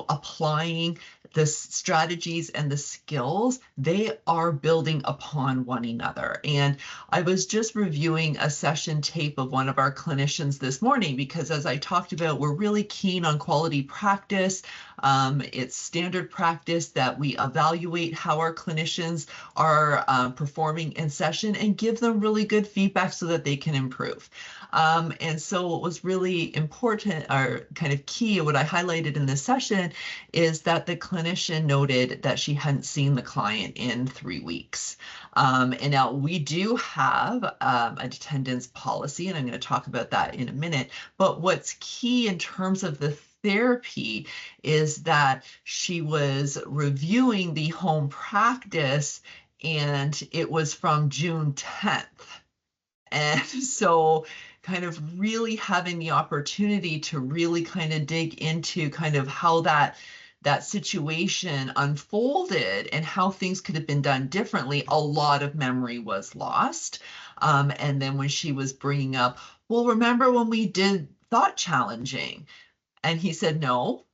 applying the strategies and the skills, they are building upon one another. And I was just reviewing a session tape of one of our clinicians this morning, because as I talked about, we're really keen on quality practice. It's standard practice that we evaluate how our clinicians are performing in session and give them really good feedback so that they can improve. And so what was really important, or kind of key, what I highlighted in this session, is that the clinician noted that she hadn't seen the client in 3 weeks. And now we do have an attendance policy, and I'm going to talk about that in a minute. But what's key in terms of the therapy is that she was reviewing the home practice, and it was from June 10th. And so kind of really having the opportunity to really kind of dig into kind of how that situation unfolded and how things could have been done differently, a lot of memory was lost. And then when she was bringing up, well, remember when we did thought challenging? And he said, no.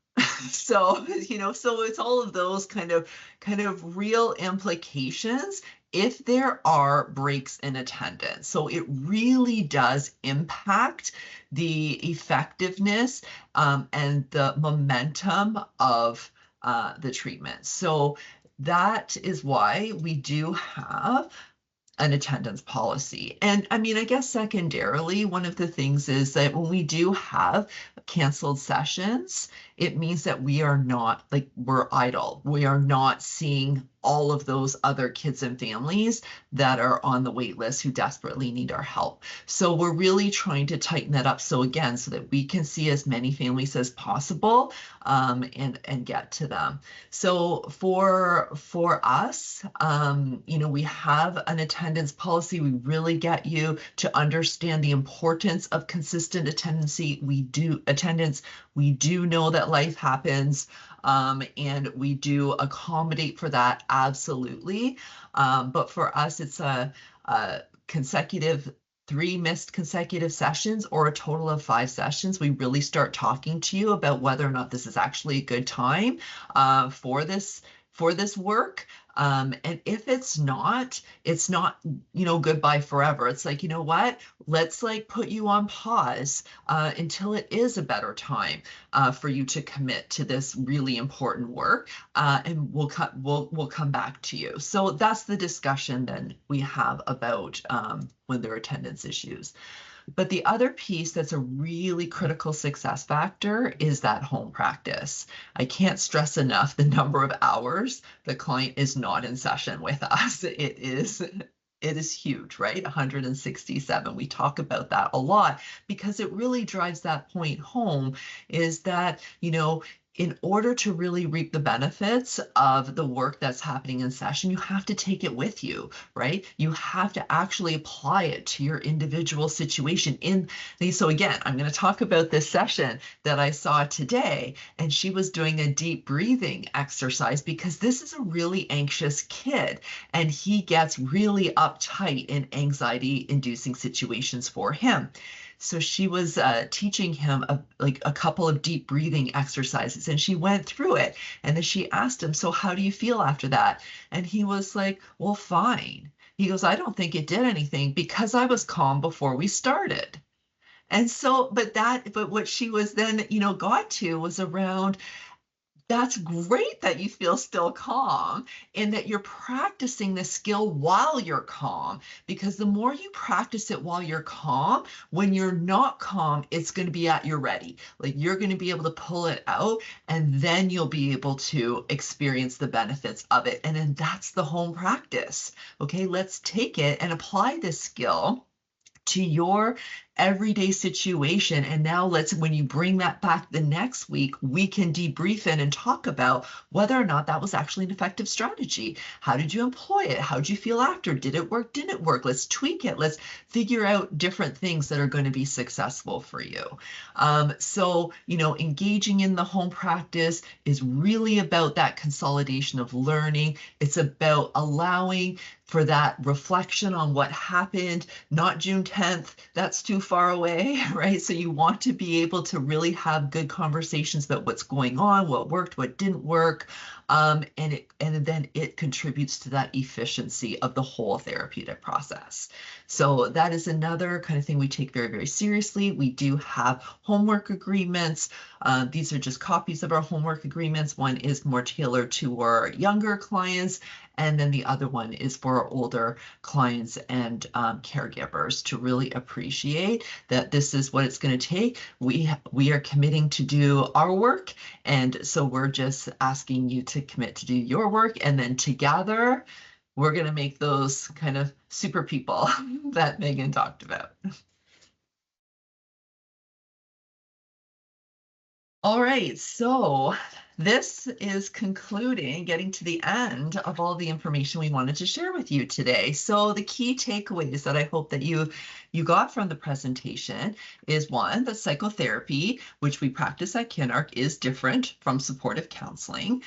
So, so it's all of those kind of real implications if there are breaks in attendance. So it really does impact the effectiveness and the momentum of the treatment. So that is why we do have an attendance policy. And I mean, I guess secondarily, one of the things is that when we do have canceled sessions it means that we are not like we're idle. We are not seeing all of those other kids and families that are on the wait list who desperately need our help. So we're really trying to tighten that up. So again, so that we can see as many families as possible and get to them. So for us, we have an attendance policy. We really get you to understand the importance of consistent attendance. We do know that life happens, and we do accommodate for that, absolutely. But for us, it's a consecutive 3 missed consecutive sessions or a total of 5 sessions. We really start talking to you about whether or not this is actually a good time for this work. And if it's not, goodbye forever. It's like, you know what? Let's like put you on pause until it is a better time for you to commit to this really important work, and we'll come back to you. So that's the discussion then we have about when there are attendance issues. But the other piece that's a really critical success factor is that home practice. I can't stress enough the number of hours the client is not in session with us. It is huge, right? 167. We talk about that a lot because it really drives that point home, is that, in order to really reap the benefits of the work that's happening in session, you have to take it with you, right? You have to actually apply it to your individual situation. So again, I'm going to talk about this session that I saw today, and she was doing a deep breathing exercise because this is a really anxious kid, and he gets really uptight in anxiety-inducing situations for him. So she was teaching him a couple of deep breathing exercises, and she went through it. And then she asked him, so how do you feel after that? And he was like, well, fine. He goes, I don't think it did anything because I was calm before we started. And so, but what she was then, got to was around, that's great that you feel still calm and that you're practicing this skill while you're calm, because the more you practice it while you're calm, when you're not calm, it's going to be at your ready. Like you're going to be able to pull it out, and then you'll be able to experience the benefits of it. And then that's the home practice. Okay, let's take it and apply this skill to your everyday situation. And now when you bring that back the next week, we can debrief it and talk about whether or not that was actually an effective strategy. How did you employ it? How did you feel after? Did it work? Didn't it work? Let's tweak it. Let's figure out different things that are going to be successful for you. So, engaging in the home practice is really about that consolidation of learning. It's about allowing for that reflection on what happened, not June 10th, that's too far away, right? So you want to be able to really have good conversations about what's going on, what worked, what didn't work, and then it contributes to that efficiency of the whole therapeutic process. So that is another kind of thing we take very, very seriously. We do have homework agreements. These are just copies of our homework agreements. One is more tailored to our younger clients, and then the other one is for our older clients and caregivers to really appreciate that this is what it's going to take. We are committing to do our work, and so we're just asking you to commit to do your work, and then together we're going to make those kind of super people that Megan talked about. All right, so this is getting to the end of all the information we wanted to share with you today. So the key takeaways that I hope that you got from the presentation is, one, that psychotherapy, which we practice at Kinark, is different from supportive counseling.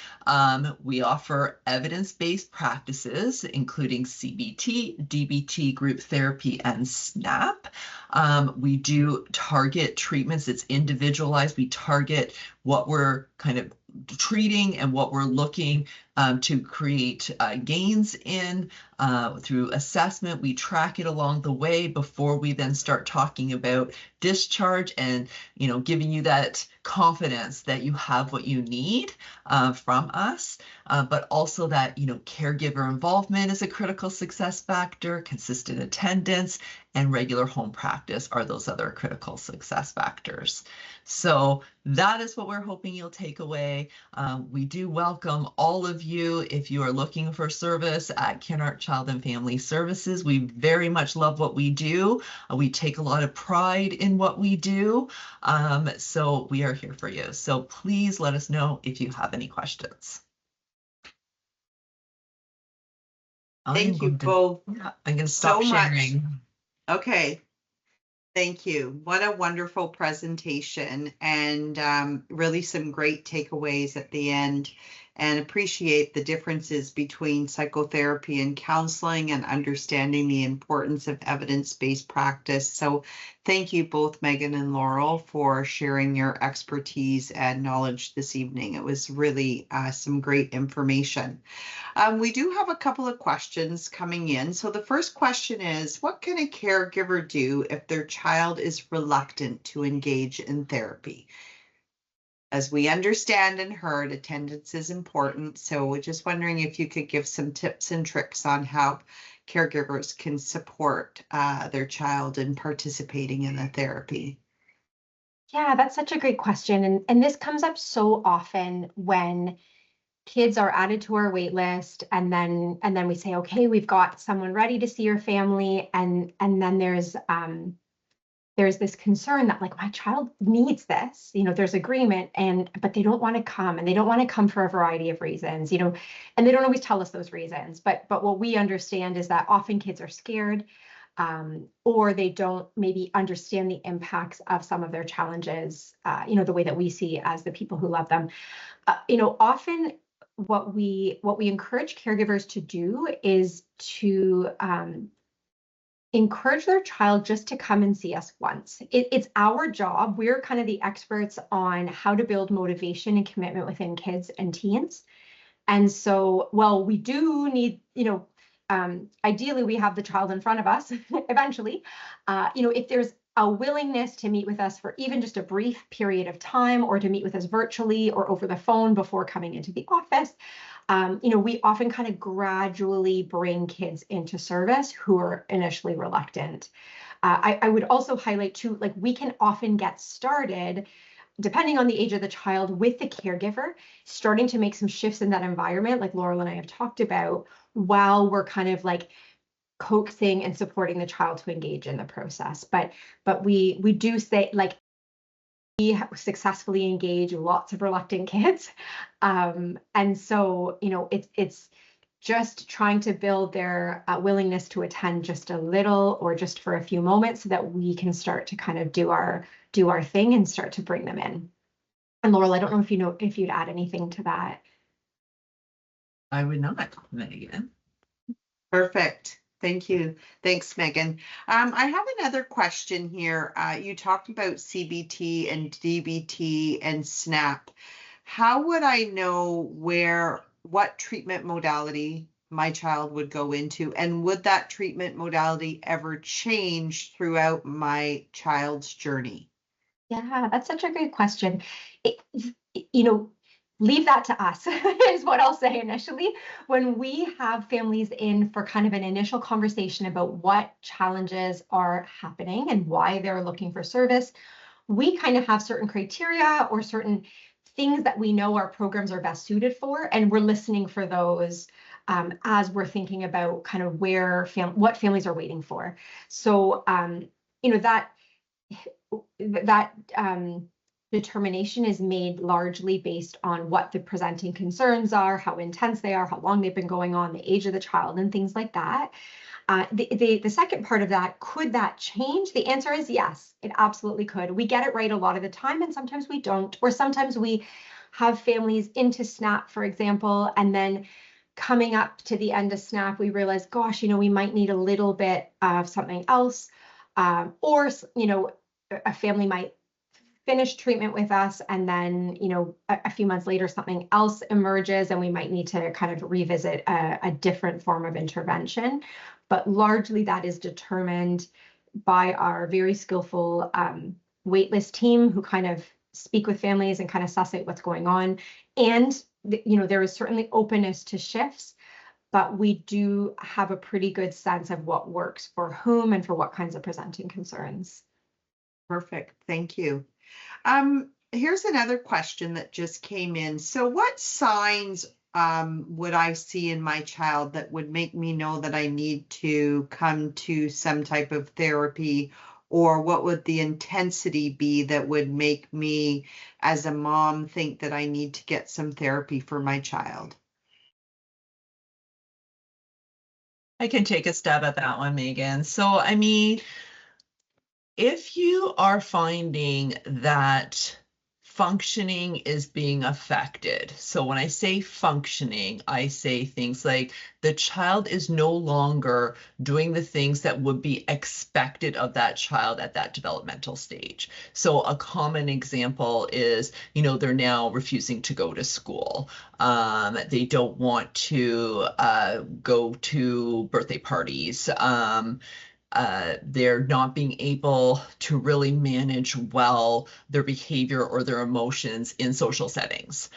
We offer evidence-based practices, including CBT, DBT, group therapy, and SNAP. We do target treatments. It's individualized. We target what we're kind of treating and what we're looking to create gains in through assessment. We track it along the way before we then start talking about discharge and, giving you that confidence that you have what you need from us, but also that, caregiver involvement is a critical success factor, consistent attendance, and regular home practice are those other critical success factors. So that is what we're hoping you'll take away. We do welcome all of you if you are looking for service at Kinhart Child and Family Services. We very much love what we do. We take a lot of pride in what we do. So we are here for you. So please let us know if you have any questions. Thank you both. I'm going to stop sharing. Okay. Thank you. What a wonderful presentation, and really some great takeaways at the end, and appreciate the differences between psychotherapy and counseling and understanding the importance of evidence-based practice. So thank you both, Megan and Laurel, for sharing your expertise and knowledge this evening. It was really some great information. We do have a couple of questions coming in. So the first question is, what can a caregiver do if their child is reluctant to engage in therapy? As we understand and heard, attendance is important. So we're just wondering if you could give some tips and tricks on how caregivers can support their child in participating in the therapy. Yeah, that's such a great question. And this comes up so often when kids are added to our wait list, and then we say, okay, we've got someone ready to see your family, and then there's this concern that, like, my child needs this, there's agreement, but they don't want to come, and they don't want to come for a variety of reasons, and they don't always tell us those reasons, but what we understand is that often kids are scared, or they don't maybe understand the impacts of some of their challenges, the way that we see as the people who love them. Often what we encourage caregivers to do is to encourage their child just to come and see us once. It's our job. We're kind of the experts on how to build motivation and commitment within kids and teens. And so, well, we do need, ideally we have the child in front of us eventually. If there's a willingness to meet with us for even just a brief period of time, or to meet with us virtually or over the phone before coming into the office, we often kind of gradually bring kids into service who are initially reluctant. I would also highlight too, like, we can often get started, depending on the age of the child, with the caregiver, starting to make some shifts in that environment, like Laurel and I have talked about, while we're kind of like coaxing and supporting the child to engage in the process. But we do say, like, we successfully engage lots of reluctant kids. And so, it's just trying to build their willingness to attend just a little, or just for a few moments, so that we can start to kind of do our thing and start to bring them in. And Laurel, I don't know if you'd add anything to that. I would not, Megan. Perfect. Thank you. Thanks, Megan. I have another question here. You talked about CBT and DBT and SNAP. How would I know what treatment modality my child would go into, and would that treatment modality ever change throughout my child's journey? Yeah, that's such a great question. Leave that to us is what I'll say initially. When we have families in for kind of an initial conversation about what challenges are happening and why they're looking for service, we kind of have certain criteria or certain things that we know our programs are best suited for, and we're listening for those as we're thinking about kind of what families are waiting for. So that determination is made largely based on what the presenting concerns are, how intense they are, how long they've been going on, the age of the child, and things like that. The second part of that, could that change? The answer is yes, it absolutely could. We get it right a lot of the time, and sometimes we don't, or sometimes we have families into SNAP, for example, and then coming up to the end of SNAP, we realize, gosh, we might need a little bit of something else, or a family might finish treatment with us, and then, a few months later, something else emerges and we might need to kind of revisit a different form of intervention. But largely that is determined by our very skillful waitlist team, who kind of speak with families and kind of suss out what's going on. And, there is certainly openness to shifts, but we do have a pretty good sense of what works for whom and for what kinds of presenting concerns. Perfect. Thank you. Here's another question that just came in. So what signs would I see in my child that would make me know that I need to come to some type of therapy, or what would the intensity be that would make me as a mom think that I need to get some therapy for my child? I can take a stab at that one, Megan. So, I mean, if you are finding that functioning is being affected, so when I say functioning, I say things like the child is no longer doing the things that would be expected of that child at that developmental stage. So a common example is, they're now refusing to go to school. They don't want to go to birthday parties. They're not being able to really manage well their behavior or their emotions in social settings.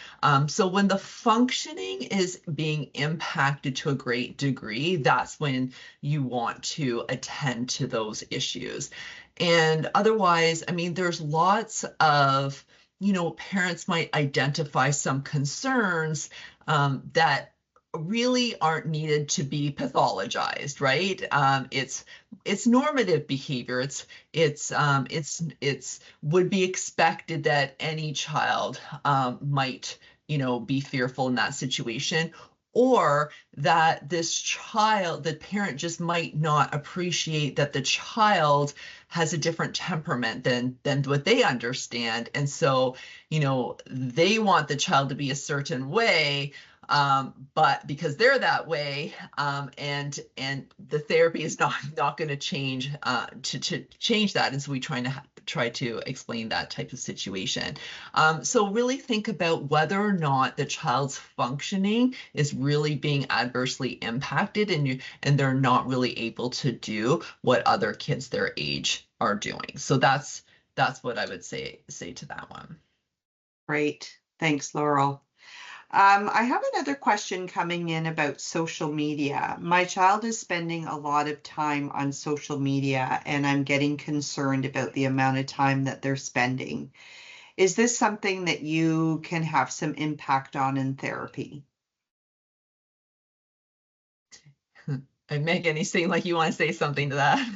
So when the functioning is being impacted to a great degree, that's when you want to attend to those issues. And otherwise, I mean, there's lots of, parents might identify some concerns that really aren't needed to be pathologized, right? It's normative behavior. It's would be expected that any child might, be fearful in that situation, or that the parent just might not appreciate that the child has a different temperament than what they understand. And so, they want the child to be a certain way, but because they're that way, and the therapy is not going to change to change that, and so we try to explain that type of situation. So really think about whether or not the child's functioning is really being adversely impacted, and they're not really able to do what other kids their age are doing. So that's what I would say to that one. Great. Thanks, Laurel. I have another question coming in about social media. My child is spending a lot of time on social media, and I'm getting concerned about the amount of time that they're spending. Is this something that you can have some impact on in therapy? And Megan, you seem like you want to say something to that.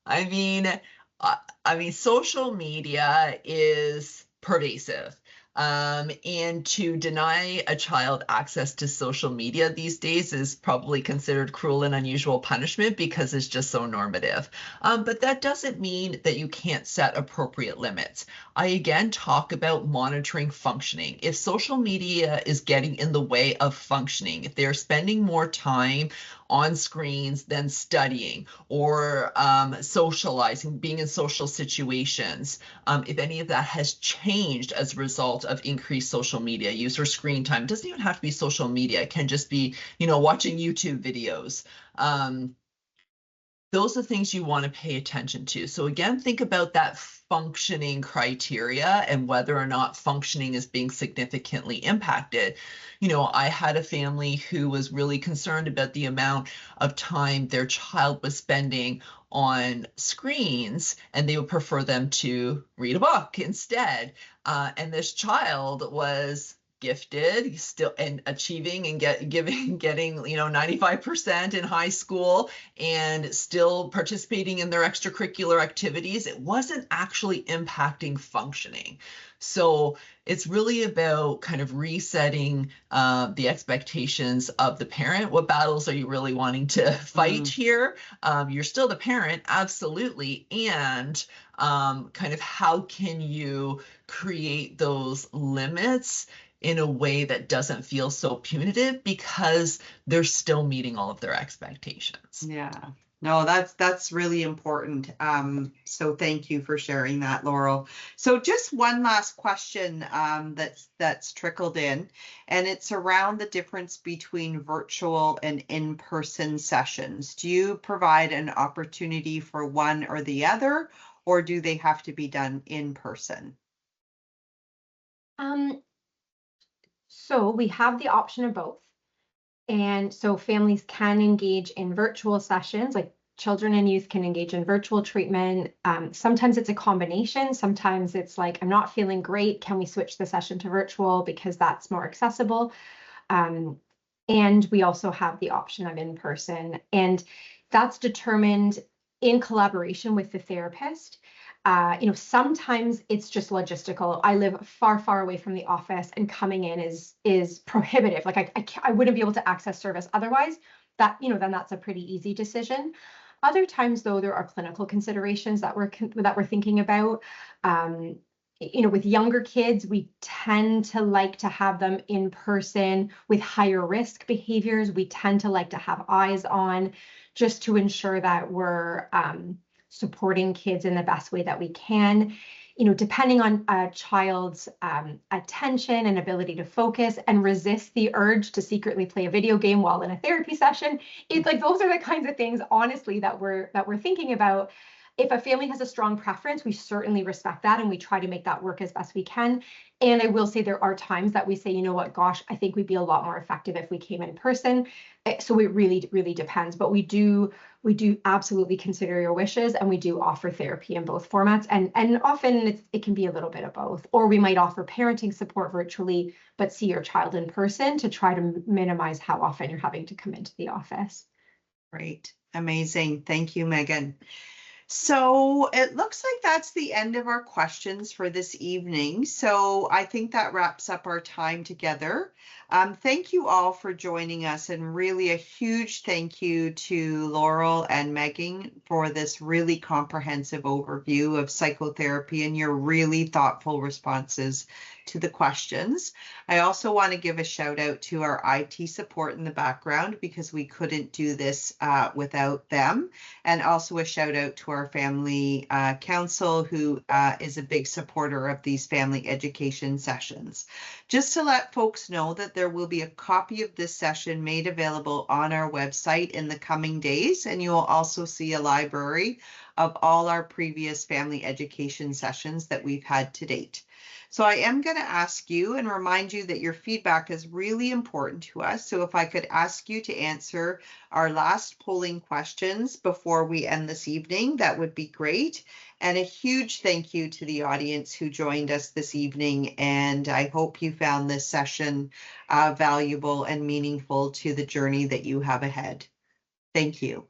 I mean, social media is pervasive. And to deny a child access to social media these days is probably considered cruel and unusual punishment because it's just so normative. But that doesn't mean that you can't set appropriate limits. I again talk about monitoring functioning. If social media is getting in the way of functioning, if they're spending more time on screens than studying or socializing, being in social situations, if any of that has changed as a result of increased social media use or screen time, it doesn't even have to be social media. It can just be, watching YouTube videos. Those are things you want to pay attention to. So again, think about that functioning criteria and whether or not functioning is being significantly impacted. I had a family who was really concerned about the amount of time their child was spending on screens, and they would prefer them to read a book instead. And this child was gifted still and achieving and getting 95% in high school and still participating in their extracurricular activities. It wasn't actually impacting functioning. So it's really about kind of resetting the expectations of the parent. What battles are you really wanting to fight here? You're still the parent, absolutely. And kind of how can you create those limits in a way that doesn't feel so punitive because they're still meeting all of their expectations. Yeah, No, that's really important. So thank you for sharing that, Laurel. So just one last question that's trickled in, and it's around the difference between virtual and in-person sessions. Do you provide an opportunity for one or the other, or do they have to be done in person? So we have the option of both. And so families can engage in virtual sessions, like children and youth can engage in virtual treatment. Sometimes it's a combination. Sometimes it's like, I'm not feeling great. Can we switch the session to virtual because that's more accessible? And we also have the option of in person. And that's determined in collaboration with the therapist. Sometimes it's just logistical. I live far, far away from the office, and coming in is prohibitive. Like I wouldn't be able to access service otherwise. Then that's a pretty easy decision. Other times, though, there are clinical considerations that we're thinking about. With younger kids, we tend to like to have them in person. With higher risk behaviors, we tend to like to have eyes on, just to ensure that we're supporting kids in the best way that we can. Depending on a child's attention and ability to focus and resist the urge to secretly play a video game while in a therapy session, it's like those are the kinds of things, honestly, that we're thinking about. If a family has a strong preference, we certainly respect that and we try to make that work as best we can. And I will say there are times that we say, you know what, gosh, I think we'd be a lot more effective if we came in person. So it really, really depends. But we do absolutely consider your wishes, and we do offer therapy in both formats. And often it can be a little bit of both. Or we might offer parenting support virtually, but see your child in person to try to minimize how often you're having to come into the office. Great. Amazing. Thank you, Megan. So it looks like that's the end of our questions for this evening. So I think that wraps up our time together. Thank you all for joining us, and really a huge thank you to Laurel and Megan for this really comprehensive overview of psychotherapy and your really thoughtful responses to the questions. I also want to give a shout out to our IT support in the background, because we couldn't do this without them. And also a shout out to our family council, who is a big supporter of these family education sessions. Just to let folks know that there will be a copy of this session made available on our website in the coming days, and you will also see a library of all our previous family education sessions that we've had to date. So I am going to ask you and remind you that your feedback is really important to us. So if I could ask you to answer our last polling questions before we end this evening, that would be great. And a huge thank you to the audience who joined us this evening. And I hope you found this session valuable and meaningful to the journey that you have ahead. Thank you.